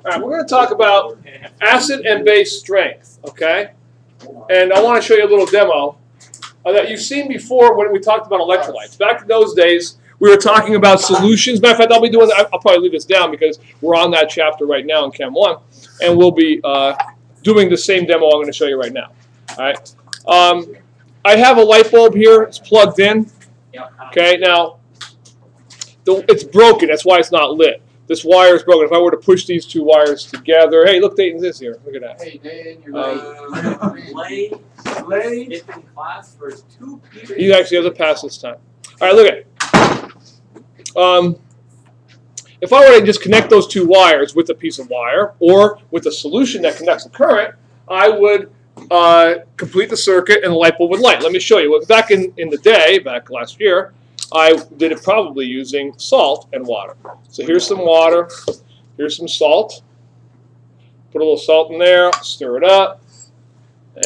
right, we're going to talk about acid and base strength, okay? And I want to show you a little demo that you've seen before when we talked about electrolytes. Back in those days, we were talking about solutions. Matter of fact, I'll be doing that. I'll probably leave this down because we're on that chapter right now in Chem 1, and we'll be doing the same demo I'm going to show you right now. All right. I have a light bulb here. It's plugged in. Okay. Now, it's broken. That's why it's not lit. This wire is broken. If I were to push these two wires together, hey, look, Dayton's this here. Look at that. Hey, Dayton, you're late. In class for 2 periods. He actually has a pass this time. All right, look at it. If I were to just connect those two wires with a piece of wire or with a solution that conducts a current, I would complete the circuit and the light bulb would light. Let me show you. Back in the day, back last year, I did it probably using salt and water. So here's some water. Here's some salt. Put a little salt in there. Stir it up.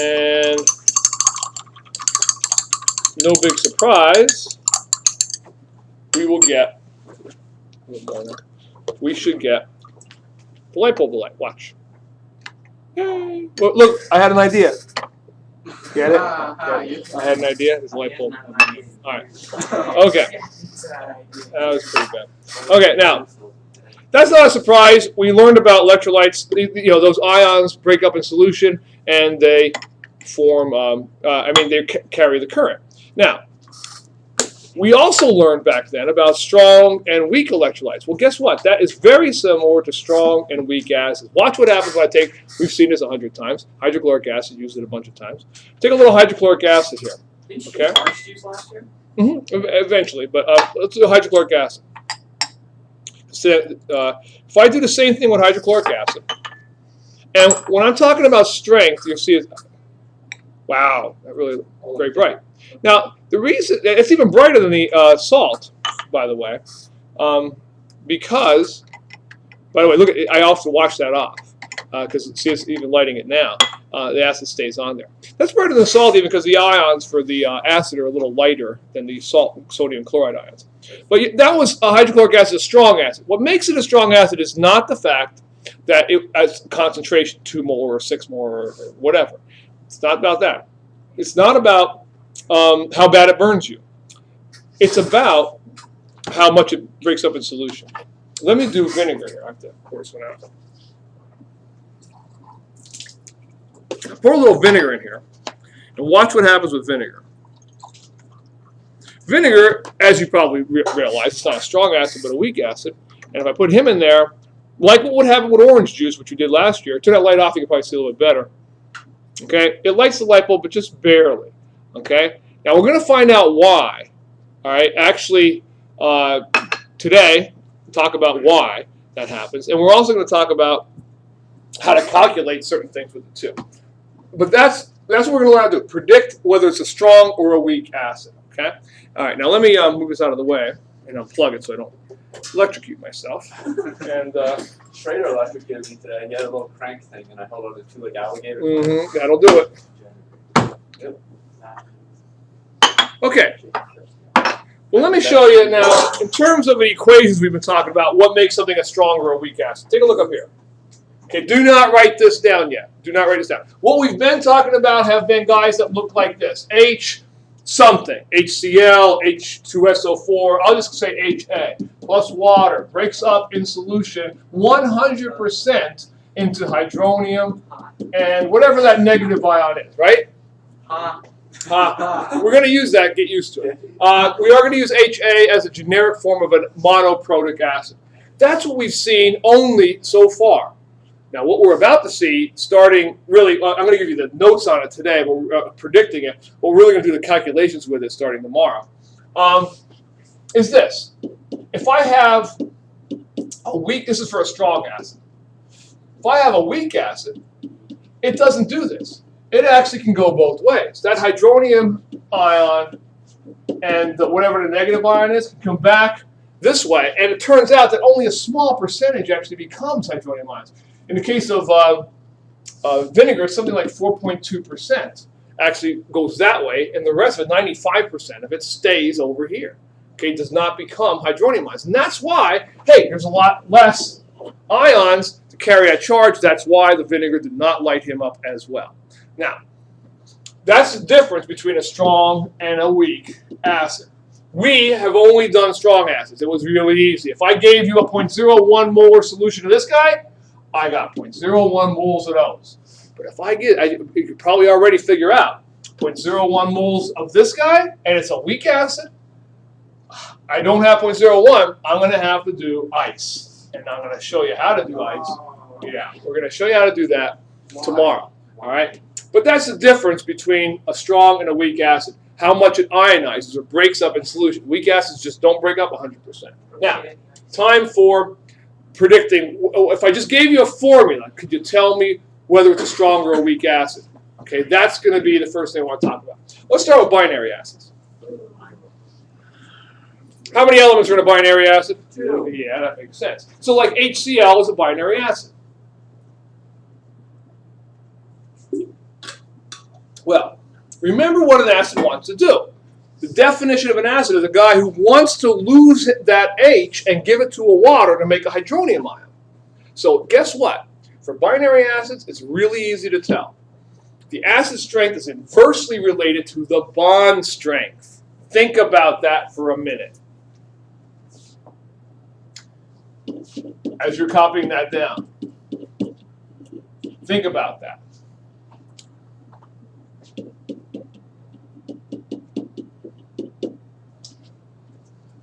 And no big surprise, we should get the light bulb to light. Watch. Yay. Well, look, I had an idea. Get it? I had an idea. There's a light bulb. All right. Okay. That was pretty bad. Okay, now, that's not a surprise. We learned about electrolytes. You know, those ions break up in solution, and they form, they carry the current. Now, we also learned back then about strong and weak electrolytes. Well, guess what? That is very similar to strong and weak acids. Watch what happens when I take, we've seen this 100 times, hydrochloric acid, used it a bunch of times. Take a little hydrochloric acid here. Didn't you Okay? do orange juice last year? Eventually, but let's do hydrochloric acid. So, if I do the same thing with hydrochloric acid, and when I'm talking about strength, you'll see it, wow, that really very bright. Now, the reason, it's even brighter than the salt, by the way, because, by the way, look, I also wash that off, because see, it's even lighting it now. The acid stays on there. That's brighter than the salt even because the ions for the acid are a little lighter than the sodium chloride ions. But that was hydrochloric acid, a strong acid. What makes it a strong acid is not the fact that it has concentration 2 molar or 6 molar or whatever. It's not about that. It's not about how bad it burns you. It's about how much it breaks up in solution. Let me do vinegar here. I have to pour this one out. Pour a little vinegar in here, and watch what happens with vinegar. Vinegar, as you probably realize, it's not a strong acid, but a weak acid. And if I put him in there, like what would happen with orange juice, which we did last year, turn that light off, you can probably see a little bit better. Okay, it lights the light bulb, but just barely. Okay, now we're going to find out why. All right, actually, today, we'll talk about why that happens, and we're also going to talk about how to calculate certain things with it too. But that's what we're going to learn how to do. Predict whether it's a strong or a weak acid. Okay. All right. Now let me move this out of the way and unplug it so I don't electrocute myself. And Schrader electrocuted me today. He had a little crank thing, and I held on to 2 like alligators. That'll do it. Yep. Okay. Well, let me show you now, in terms of the equations we've been talking about, what makes something a strong or a weak acid. Take a look up here. Okay, do not write this down yet. Do not write this down. What we've been talking about have been guys that look like this. H something. HCl, H2SO4, I'll just say HA, plus water, breaks up in solution 100% into hydronium and whatever that negative ion is, right? We're going to use that, get used to it. We are going to use HA as a generic form of a monoprotic acid. That's what we've seen only so far. Now, what we're about to see, starting really, I'm going to give you the notes on it today, but we're predicting it. But we're really going to do the calculations with it starting tomorrow. Is this. If I have a weak, this is for a strong acid. If I have a weak acid, it doesn't do this. It actually can go both ways. That hydronium ion and whatever the negative ion is can come back this way. And it turns out that only a small percentage actually becomes hydronium ions. In the case of vinegar, it's something like 4.2% actually goes that way, and the rest of it, 95% of it, stays over here. Okay, does not become hydronium ions. And that's why, hey, there's a lot less ions to carry a charge. That's why the vinegar did not light him up as well. Now, that's the difference between a strong and a weak acid. We have only done strong acids. It was really easy. If I gave you a 0.01 molar solution to this guy, I got 0.01 moles of those. But if I get, you could probably already figure out 0.01 moles of this guy, and it's a weak acid. I don't have 0.01. I'm going to have to do ice, and I'm going to show you how to do ice. Yeah, we're going to show you how to do that tomorrow. All right. But that's the difference between a strong and a weak acid. How much it ionizes or breaks up in solution. Weak acids just don't break up 100%. Now, time for predicting. If I just gave you a formula, could you tell me whether it's a strong or a weak acid? Okay, that's going to be the first thing I want to talk about. Let's start with binary acids. How many elements are in a binary acid? 2. Yeah, that makes sense. So like HCl is a binary acid. Well, remember what an acid wants to do. The definition of an acid is a guy who wants to lose that H and give it to a water to make a hydronium ion. So guess what? For binary acids, it's really easy to tell. The acid strength is inversely related to the bond strength. Think about that for a minute. As you're copying that down, think about that.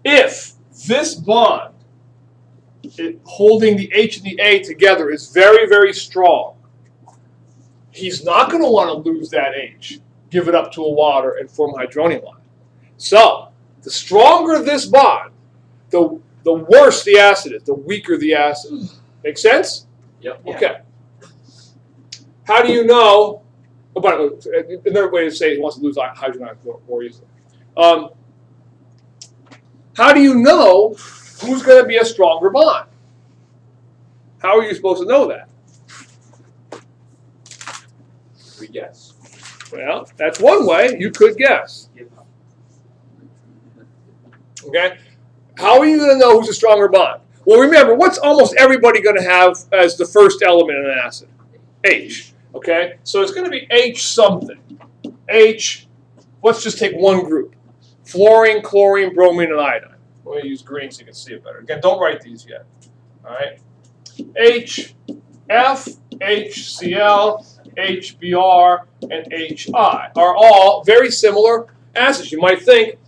If this bond holding the H and the A together is very, very strong, he's not going to want to lose that H, give it up to a water, and form a hydronium ion. So, the stronger this bond, the worse the acid is, the weaker the acid. Make sense? Yep. Okay. How do you know? Oh, by the way, another way to say he wants to lose hydrogen ions more easily. How do you know who's going to be a stronger bond? How are you supposed to know that? We guess. Well, that's one way. You could guess. Okay? How are you going to know who's a stronger bond? Well, remember, what's almost everybody going to have as the first element in an acid? H. Okay? So it's going to be H something. H, let's just take one group. Fluorine, chlorine, bromine, and iodine. I'm going to use green so you can see it better. Again, don't write these yet. All right? H, F, HCl, HBr, and HI are all very similar acids. You might think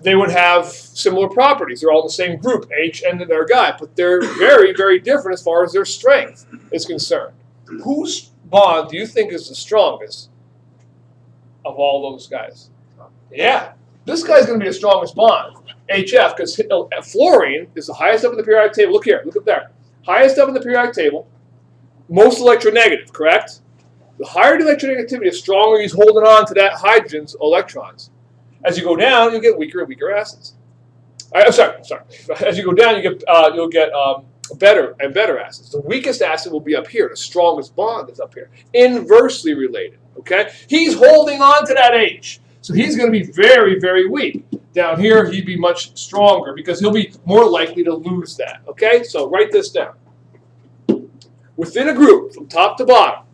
they would have similar properties. They're all in the same group, H and their guy, but they're very, very different as far as their strength is concerned. Whose bond do you think is the strongest of all those guys? Yeah. This guy's going to be the strongest bond, HF, because fluorine is the highest up in the periodic table. Look here, look up there. Highest up in the periodic table, most electronegative, correct? The higher the electronegativity, the stronger he's holding on to that hydrogen's electrons. As you go down, you get weaker and weaker acids. I'm sorry. As you go down, you'll get better and better acids. The weakest acid will be up here. The strongest bond is up here. Inversely related, okay? He's holding on to that H. So he's going to be very, very weak. Down here, he'd be much stronger because he'll be more likely to lose that. Okay? So write this down. Within a group, from top to bottom,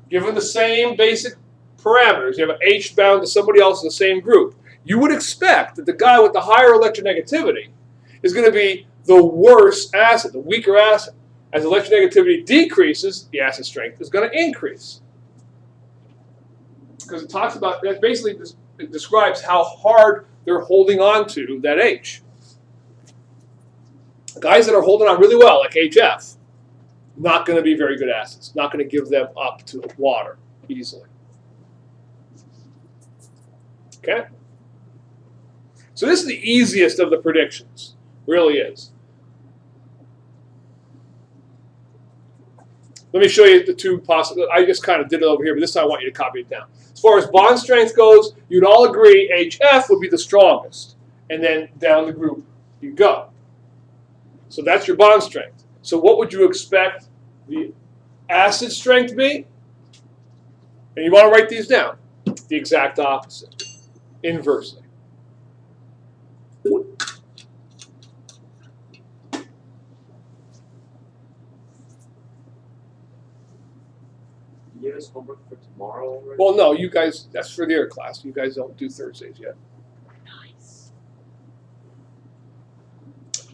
given the same basic parameters, you have an H bound to somebody else in the same group, you would expect that the guy with the higher electronegativity is going to be the worse acid, the weaker acid. As electronegativity decreases, the acid strength is going to increase. Because it talks about, that basically it describes how hard they're holding on to that H. Guys that are holding on really well, like HF, not going to be very good acids. Not going to give them up to water easily. Okay? So this is the easiest of the predictions. Really is. Let me show you the two possible. I just kind of did it over here, but this time I want you to copy it down. As far as bond strength goes, you'd all agree HF would be the strongest. And then down the group you go. So that's your bond strength. So what would you expect the acid strength to be? And you want to write these down. The exact opposite. Inversely. you give us homework for tomorrow already? Well, no, you guys, that's for their class. You guys don't do Thursdays yet. Nice.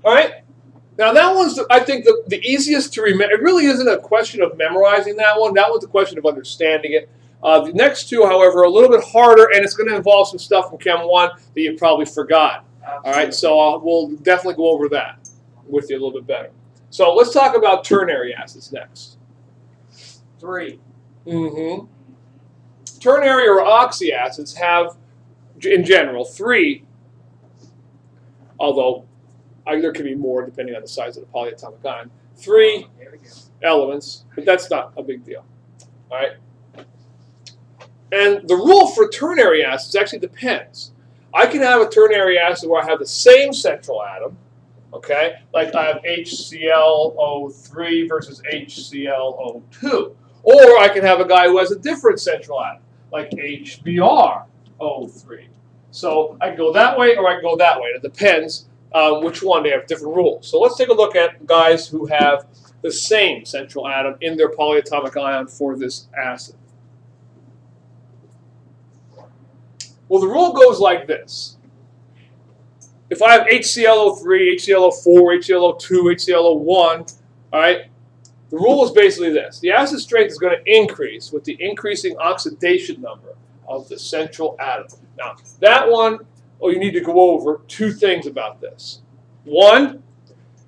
All right. Now that one's, I think, the easiest to remember. It really isn't a question of memorizing that one. That one's a question of understanding it. The next two, however, are a little bit harder, and it's going to involve some stuff from Chem 1 that you probably forgot. All right, so we'll definitely go over that with you a little bit better. So let's talk about ternary acids next. 3. Ternary or oxy acids have, in general, 3, although there can be more depending on the size of the polyatomic ion, 3 There we go. elements, but that's not a big deal. All right. And the rule for ternary acids actually depends. I can have a ternary acid where I have the same central atom, okay? Like I have HClO3 versus HClO2. Or I can have a guy who has a different central atom, like HBrO3. So I can go that way or I can go that way. It depends which one. They have different rules. So let's take a look at guys who have the same central atom in their polyatomic ion for this acid. Well, the rule goes like this. If I have HClO3, HClO4, HClO2, HClO1, all right, the rule is basically this. The acid strength is going to increase with the increasing oxidation number of the central atom. Now, that one, you need to go over 2 things about this. One,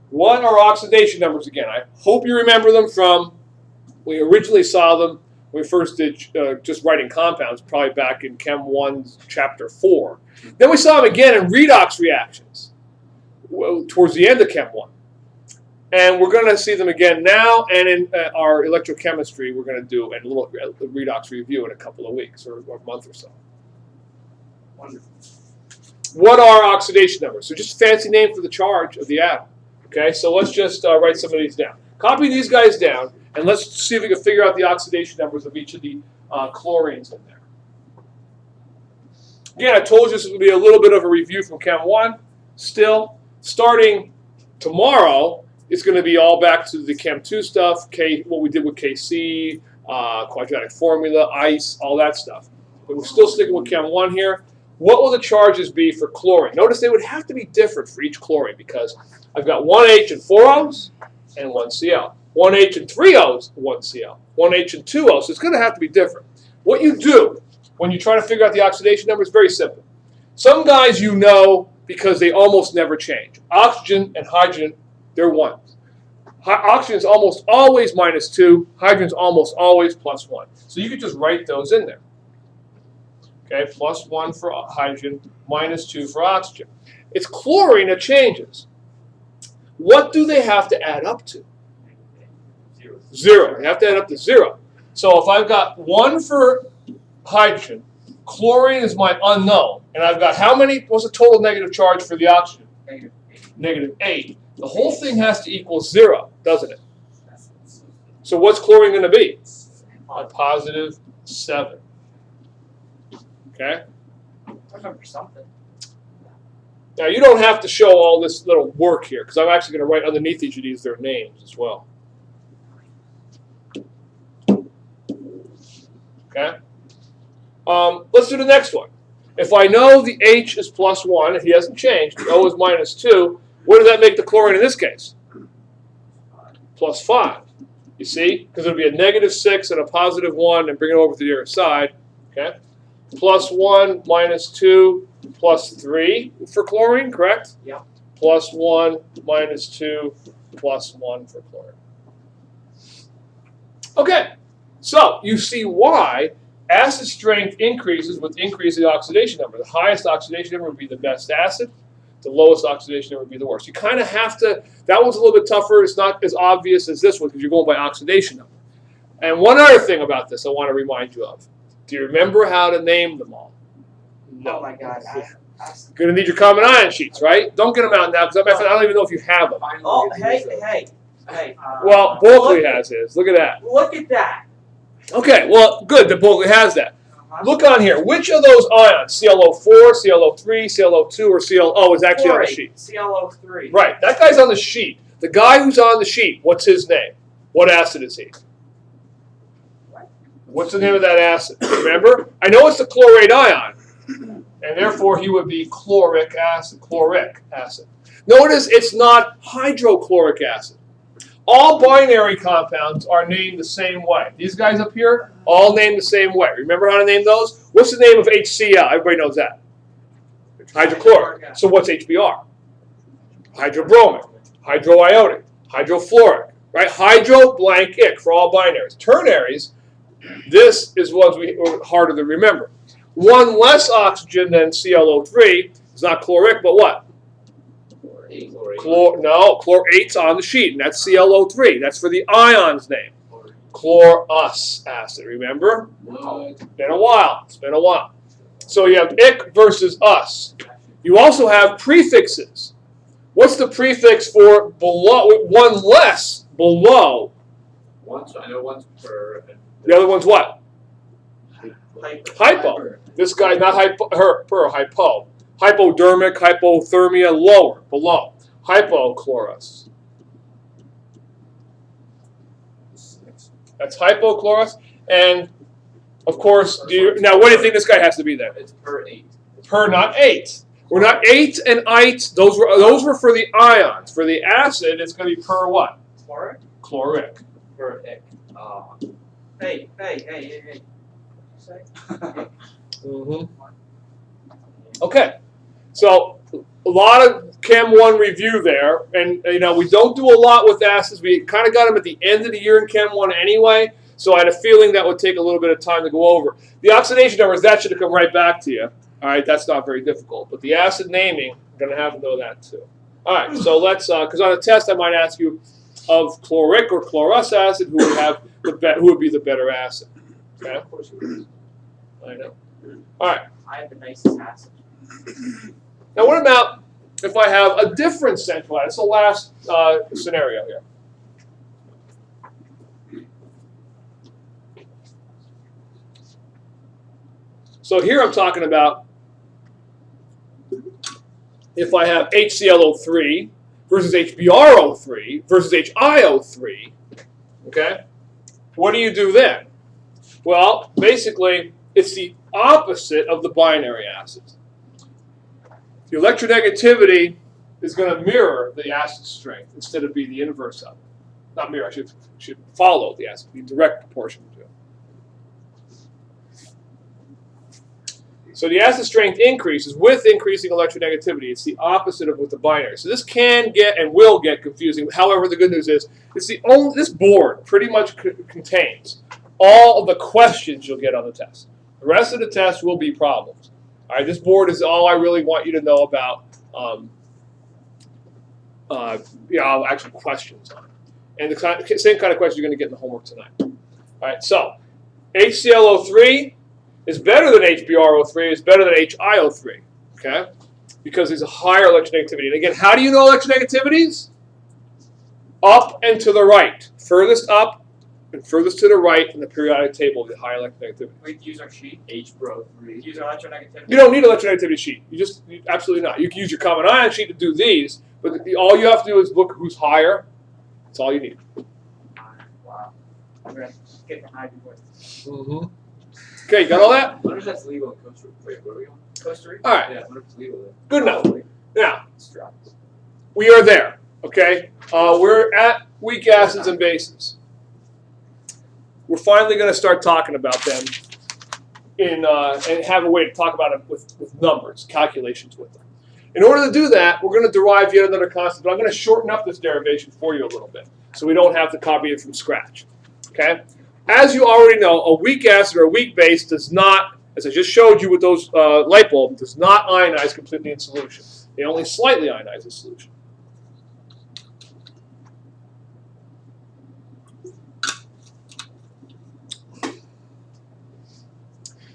what are oxidation numbers again? I hope you remember them from, we originally saw them when we first did just writing compounds, probably back in Chem 1's Chapter 4. Then we saw them again in redox reactions towards the end of Chem 1. And we're going to see them again now, and in our electrochemistry, we're going to do a little redox review in a couple of weeks or a month or so. Wonderful. What are oxidation numbers? So just a fancy name for the charge of the atom. Okay, so let's just write some of these down. Copy these guys down, and let's see if we can figure out the oxidation numbers of each of the chlorines in there. Again, I told you this would be a little bit of a review from Chem 1. Still, starting tomorrow, it's going to be all back to the Chem 2 stuff, what we did with KC, quadratic formula, ice, all that stuff. But we're still sticking with Chem 1 here. What will the charges be for chlorine? Notice they would have to be different for each chlorine because I've got 1 H and 4 O's and 1 Cl. 1 H and 3 O's, 1 Cl. 1 H and 2 O's, so it's going to have to be different. What you do when you try to figure out the oxidation number is very simple. Some guys you know because they almost never change. Oxygen and hydrogen, they're 1. Oxygen is almost always -2. Hydrogen is almost always +1. So you could just write those in there. Okay, +1 for hydrogen, -2 for oxygen. It's chlorine that changes. What do they have to add up to? 0. They have to add up to 0. So if I've got 1 for hydrogen, chlorine is my unknown, and I've got how many? What's the total negative charge for the oxygen? -8. The whole thing has to equal 0, doesn't it? So what's chlorine going to be? A +7. Okay? I remember something. Now you don't have to show all this little work here because I'm actually going to write underneath each of these their names as well. Okay? Let's do the next one. If I know the H is +1, if he hasn't changed, the O is -2, what does that make the chlorine in this case? +5. You see? Because it would be a -6 and a +1 and bring it over to the other side. Okay? +1, -2, +3 for chlorine, correct? Yeah. +1, -2, +1 for chlorine. Okay, so you see why acid strength increases with increasing oxidation number. The highest oxidation number would be the best acid. The lowest oxidation number would be the worst. You kind of have to, that one's a little bit tougher. It's not as obvious as this one because you're going by oxidation number. And one other thing about this I want to remind you of. Do you remember how to name them all? Oh my God. Going to need your common ion sheets, right? Don't get them out now because I don't even know if you have them. Oh, hey. Well, Bulkley has his. Look at that. Look at that. Okay, well, good that Bulkley has that. Look on here. Which of those ions, ClO4, ClO3, ClO2, or ClO is actually on the sheet? ClO3. Right, that guy's on the sheet. The guy who's on the sheet, what's his name? What acid is he? What's the name of that acid? Remember? I know it's the chlorate ion, and therefore he would be chloric acid. Notice it's not hydrochloric acid. All binary compounds are named the same way. These guys up here, all named the same way. Remember how to name those? What's the name of HCl? Everybody knows that. Hydrochloric. So what's HBr? Hydrobromic, hydroiodic, hydrofluoric, right? Hydro blank ic for all binaries. Ternaries, this is ones harder to remember. One less oxygen than ClO3 is not chloric, but what? Chlorate's on the sheet, and that's ClO3. That's for the ion's name. Chlorus acid, remember? It's been a while. So you have ic versus us. You also have prefixes. What's the prefix for below? One less below. I know one's per. The other one's what? Hypo. This guy's not hypo. Hypodermic, hypothermia, lower, below. Hypochlorous. That's hypochlorous. And of course, now what do you think this guy has to be then? It's per 8. Per, not 8. We're not 8 and ite. Those were for the ions. For the acid, it's going to be per what? Chloric. Chloric. Per ic. Hey. Say? Okay. So a lot of Chem 1 review there, and we don't do a lot with acids. We kind of got them at the end of the year in Chem 1 anyway, so I had a feeling that would take a little bit of time to go over. The oxidation numbers, that should have come right back to you. All right, that's not very difficult. But the acid naming, I'm going to have to know that too. All right, so let's, because on a test I might ask you of chloric or chlorous acid, who would be the better acid. Okay? Of course you would. I know. All right. I have the nicest acid. Now, what about if I have a different central atom? It's the last scenario here. So here I'm talking about if I have HClO3 versus HBrO3 versus HiO3, okay? What do you do then? Well, basically, it's the opposite of the binary acids. The electronegativity is going to mirror the acid strength instead of be the inverse of it. Not mirror, I should follow the acid, be direct proportion to it. So the acid strength increases with increasing electronegativity. It's the opposite of with the binary. So this can get and will get confusing. However, the good news is this board pretty much contains all of the questions you'll get on the test. The rest of the test will be problems. All right, this board is all I really want you to know about. Actual questions on it, and the same kind of questions you're going to get in the homework tonight. All right, so HClO3 is better than HBrO3, is better than HiO3, okay? Because there's a higher electronegativity. And again, how do you know electronegativities? Up and to the right. Furthest up and furthest to the right in the periodic table, the higher electronegativity. We use our sheet. HBrO3. Use our electronegativity. You don't need an electronegativity sheet. Absolutely not. You can use your common ion sheet to do these, but all you have to do is look who's higher. That's all you need. Wow. I'm going to get behind you boys. Mm-hmm. Okay, you got all that? I wonder if that's legal in Costa Rica. Wait, where are we on? Costa Rica? All right. Yeah, I wonder if it's legal there. Good enough. Now, Straps. we are there, okay? We're at weak acids and bases. We're finally going to start talking about them and have a way to talk about them with numbers, calculations with them. In order to do that, we're going to derive yet another constant, but I'm going to shorten up this derivation for you a little bit so we don't have to copy it from scratch, okay? As you already know, a weak acid or a weak base does not, as I just showed you with those light bulbs, does not ionize completely in solution. They only slightly ionize in solution.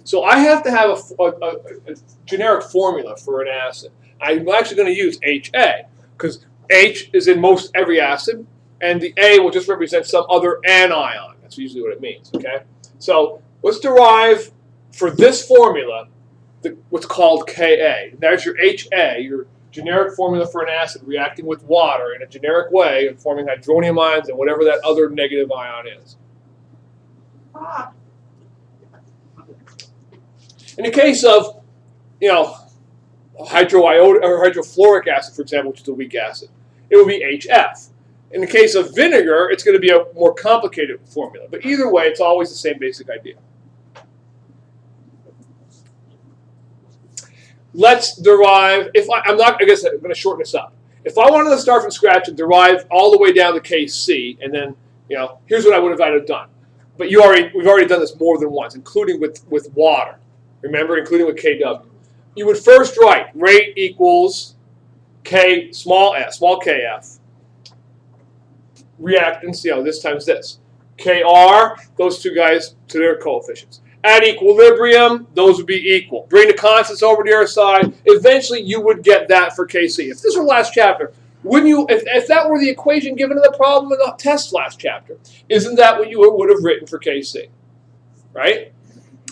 So I have to have a generic formula for an acid. I'm actually going to use HA because H is in most every acid, and the A will just represent some other anion. That's usually what it means, okay? So let's derive, for this formula, what's called Ka. There's your HA, your generic formula for an acid reacting with water in a generic way and forming hydronium ions and whatever that other negative ion is. In the case of, hydrofluoric acid, for example, which is a weak acid, it would be HF. In the case of vinegar, it's going to be a more complicated formula. But either way, it's always the same basic idea. Let's derive, I'm going to shorten this up. If I wanted to start from scratch and derive all the way down to Kc, and then, here's what I would have done. But we've already done this more than once, including with water. Remember, including with Kw. You would first write rate equals K, small kf, reactants, this times this. Kr, those two guys to their coefficients. At equilibrium, those would be equal. Bring the constants over to the other side. Eventually, you would get that for Kc. If this were last chapter, wouldn't you? If that were the equation given in the problem in the test last chapter, isn't that what you would have written for Kc? Right?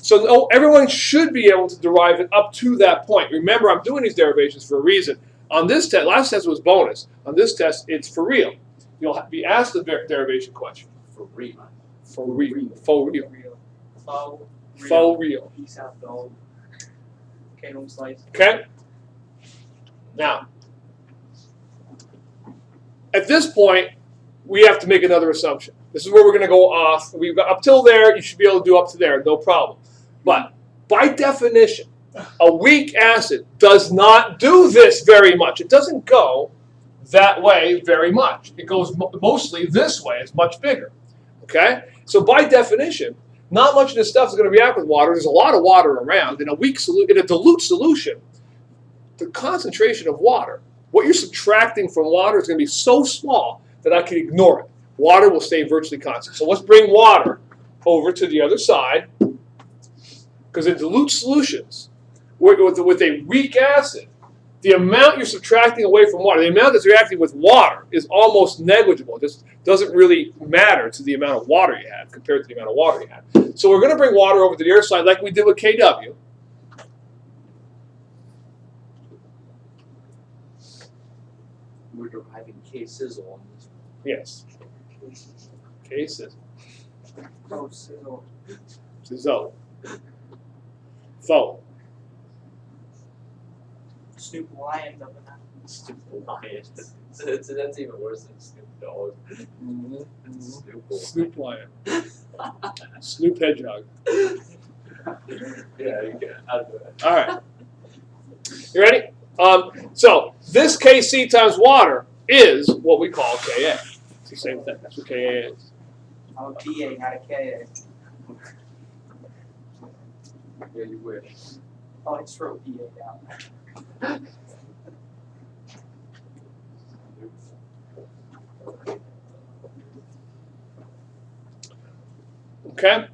So everyone should be able to derive it up to that point. Remember, I'm doing these derivations for a reason. On this test, last test was bonus. On this test, it's for real. You'll be asked the derivation question. For real. For real. For real. Faux real. Peace out, dog. Okay, don't slice. Okay? Now, at this point, we have to make another assumption. This is where we're going to go off. We've got up till there, you should be able to do up to there, no problem. But by definition, a weak acid does not do this very much. It doesn't go that way very much. It goes mostly this way. It's much bigger. Okay? So by definition, not much of this stuff is going to react with water. There's a lot of water around. In a dilute solution, the concentration of water, what you're subtracting from water is going to be so small that I can ignore it. Water will stay virtually constant. So let's bring water over to the other side. Because in dilute solutions, with a weak acid, the amount you're subtracting away from water, the amount that's reacting with water is almost negligible. It just doesn't really matter to the amount of water you have compared to the amount of water you have. So we're going to bring water over to the other side like we did with Kw. We're deriving K-sizzle on this. Yes. K-sizzle. Oh, sizzle. Sizzle. Faux. Snoop Lions up in that. Stupid lion. That's even worse than Snoop Dogg. Snoop lion. Snoop hedgehog. Yeah, you can. I'll do it. All right. You ready? So this Kc times water is what we call Ka. It's the same thing. That's what Ka is. I'm a PA, not a KA. Yeah, you wish. Oh, I just wrote PA down. Okay.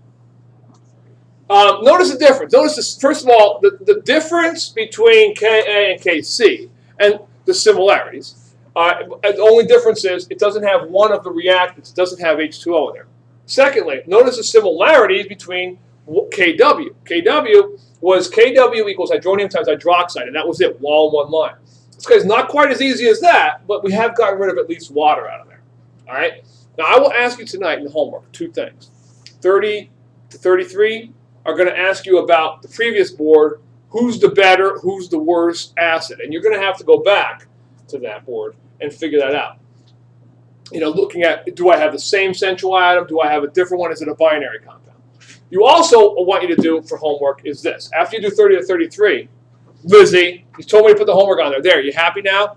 Notice the difference. Notice this, first of all, the difference between Ka and Kc and the similarities. The only difference is it doesn't have one of the reactants. It doesn't have H2O in there. Secondly, notice the similarities between Kw. Kw was Kw equals hydronium times hydroxide, and that was it, all in one line. This guy's not quite as easy as that, but we have gotten rid of at least water out of there. All right? Now, I will ask you tonight in the homework two things. 30 to 33 are going to ask you about the previous board, who's the better, who's the worse acid. And you're going to have to go back to that board and figure that out. You know, looking at, do I have the same central atom? Do I have a different one? Is it a binary compound? You also want you to do for homework is this. After you do 30 to 33, Lizzie, you told me to put the homework on there. There, you happy now?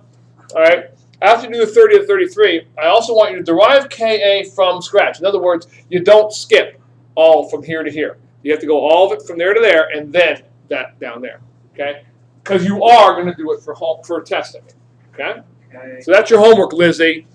All right. After you do the 30 to 33, I also want you to derive Ka from scratch. In other words, you don't skip all from here to here. You have to go all of it from there to there and then that down there. Okay? Because you are going to do it for testing. Okay? So that's your homework, Lizzie.